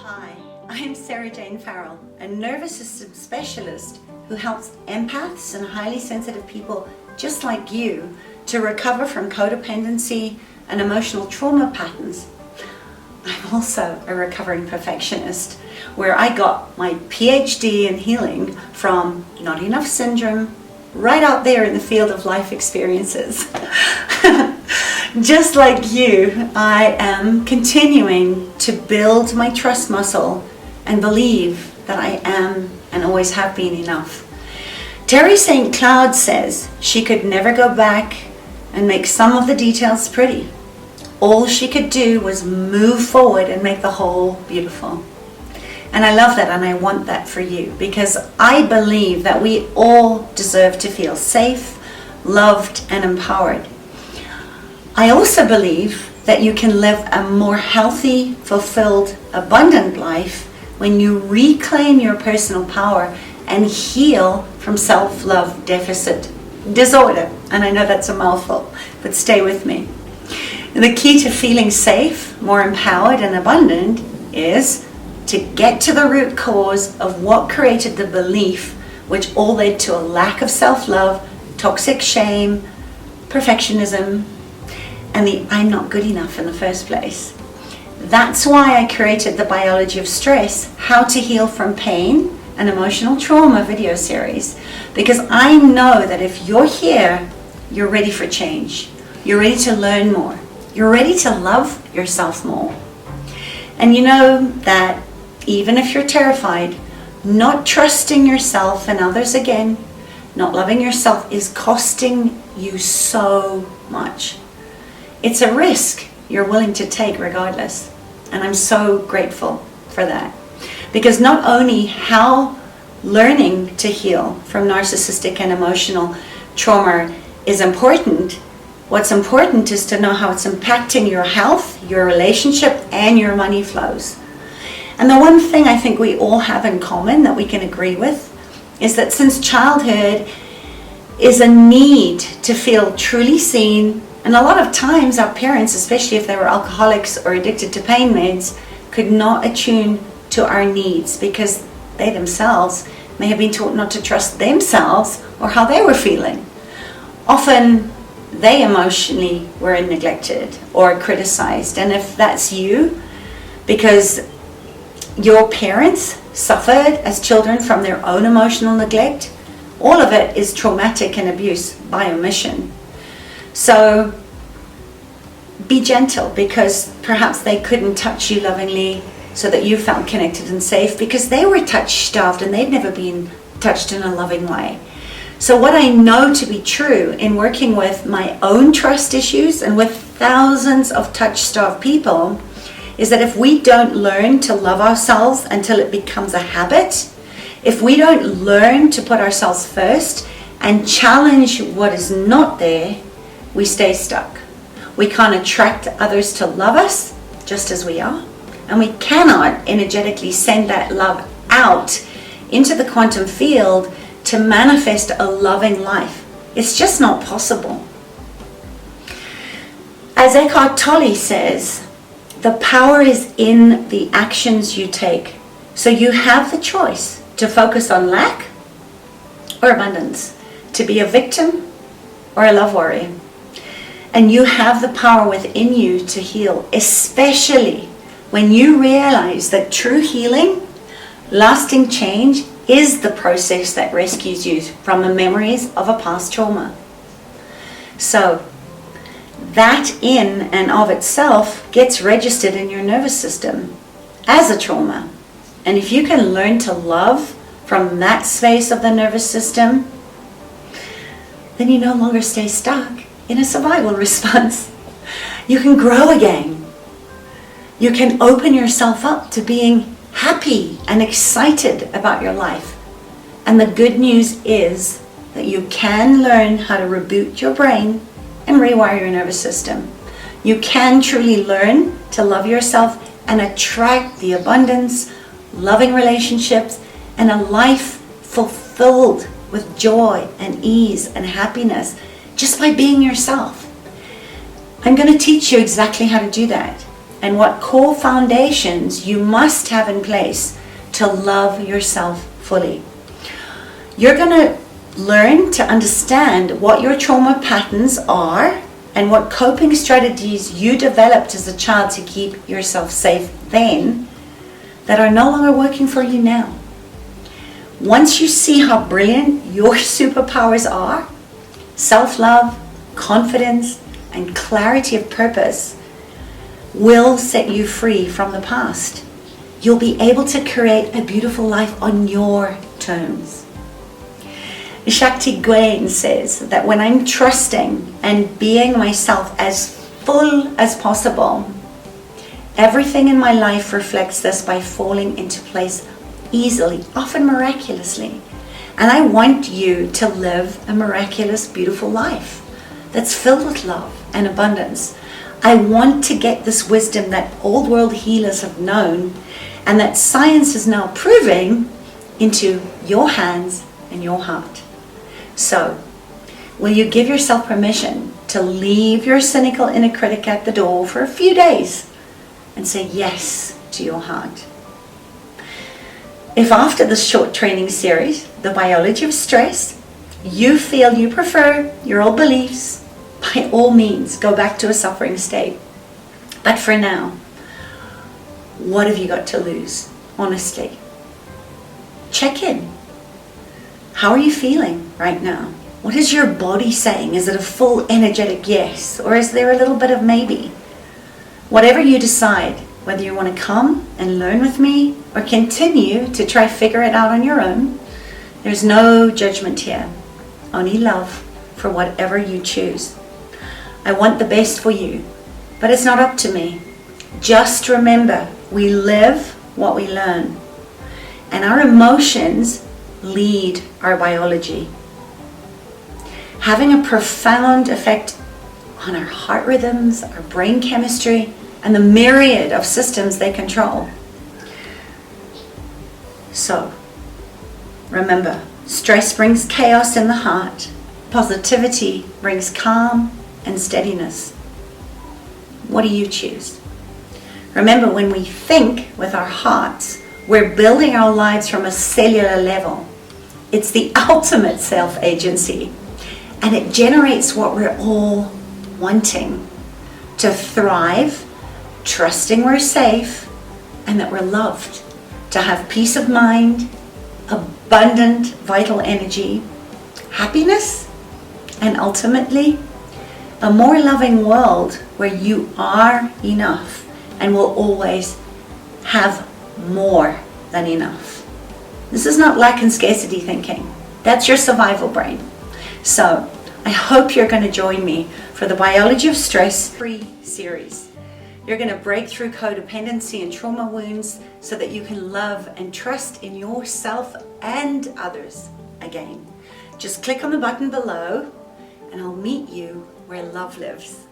Hi, I'm Sarah Jane Farrell, a nervous system specialist who helps empaths and highly sensitive people just like you to recover from codependency and emotional trauma patterns. I'm also a recovering perfectionist, where I got my PhD in healing from not enough syndrome, right out there in the field of life experiences. Just like you, I am continuing to build my trust muscle and believe that I am and always have been enough. Terry St. Cloud says she could never go back and make some of the details pretty. All she could do was move forward and make the whole beautiful. And I love that, and I want that for you, because I believe that we all deserve to feel safe, loved, and empowered. I also believe that you can live a more healthy, fulfilled, abundant life when you reclaim your personal power and heal from self-love deficit disorder. And I know that's a mouthful, but stay with me. The key to feeling safe, more empowered, and abundant is to get to the root cause of what created the belief, which all led to a lack of self-love, toxic shame, perfectionism, and the I'm not good enough in the first place. That's why I created the Biology of Stress, How to Heal from Pain and Emotional Trauma video series, because I know that if you're here, you're ready for change. You're ready to learn more. You're ready to love yourself more. And you know that even if you're terrified, not trusting yourself and others again, not loving yourself is costing you so much. It's a risk you're willing to take regardless. And I'm so grateful for that. Because not only how learning to heal from narcissistic and emotional trauma is important, what's important is to know how it's impacting your health, your relationship, and your money flows. And the one thing I think we all have in common that we can agree with is that since childhood is a need to feel truly seen, and a lot of times our parents, especially if they were alcoholics or addicted to pain meds, could not attune to our needs because they themselves may have been taught not to trust themselves or how they were feeling. Often they emotionally were neglected or criticized. And if that's you, because your parents suffered as children from their own emotional neglect, all of it is traumatic and abuse by omission. So be gentle, because perhaps they couldn't touch you lovingly so that you felt connected and safe because they were touch-starved and they'd never been touched in a loving way. So what I know to be true in working with my own trust issues and with thousands of touch-starved people is that if we don't learn to love ourselves until it becomes a habit, if we don't learn to put ourselves first and challenge what is not there, we stay stuck. We can't attract others to love us just as we are, and we cannot energetically send that love out into the quantum field to manifest a loving life. It's just not possible. As Eckhart Tolle says, the power is in the actions you take. So you have the choice to focus on lack or abundance, to be a victim or a love warrior. And you have the power within you to heal, especially when you realize that true healing, lasting change, is the process that rescues you from the memories of a past trauma. So that in and of itself gets registered in your nervous system as a trauma. And if you can learn to love from that space of the nervous system, then you no longer stay stuck in a survival response. You can grow again. You can open yourself up to being happy and excited about your life. And the good news is that you can learn how to reboot your brain and rewire your nervous system. You can truly learn to love yourself and attract the abundance, loving relationships, and a life fulfilled with joy and ease and happiness just by being yourself. I'm going to teach you exactly how to do that. and what core foundations you must have in place to love yourself fully. You're going to learn to understand what your trauma patterns are and what coping strategies you developed as a child to keep yourself safe then that are no longer working for you now. Once you see how brilliant your superpowers are, self-love, confidence, and clarity of purpose will set you free from the past. You'll be able to create a beautiful life on your terms. Shakti Gwen says that when I'm trusting and being myself as full as possible, everything in my life reflects this by falling into place easily, often miraculously. And I want you to live a miraculous, beautiful life that's filled with love and abundance. I want to get this wisdom that old world healers have known and that science is now proving into your hands and your heart. So, will you give yourself permission to leave your cynical inner critic at the door for a few days and say yes to your heart? If after this short training series, The Biology of Stress, you feel you prefer your old beliefs, by all means, go back to a suffering state. But for now, what have you got to lose? Honestly. Check in. How are you feeling right now? What is your body saying? Is it a full energetic yes? Or is there a little bit of maybe? Whatever you decide, whether you want to come and learn with me or continue to try figure it out on your own, there's no judgment here. Only love for whatever you choose. I want the best for you, but it's not up to me. Just remember, we live what we learn. And our emotions lead our biology, having a profound effect on our heart rhythms, our brain chemistry, and the myriad of systems they control. So, remember, stress brings chaos in the heart. Positivity brings calm and steadiness. What do you choose? Remember, when we think with our hearts, we're building our lives from a cellular level. It's the ultimate self-agency, and it generates what we're all wanting: to thrive, trusting we're safe and that we're loved, to have peace of mind, abundant vital energy, happiness, and ultimately a more loving world where you are enough and will always have more than enough. This is not lack and scarcity thinking. That's your survival brain. So I hope you're going to join me for the Biology of Stress free series. You're going to break through codependency and trauma wounds so that you can love and trust in yourself and others again. Just click on the button below and I'll meet you where love lives.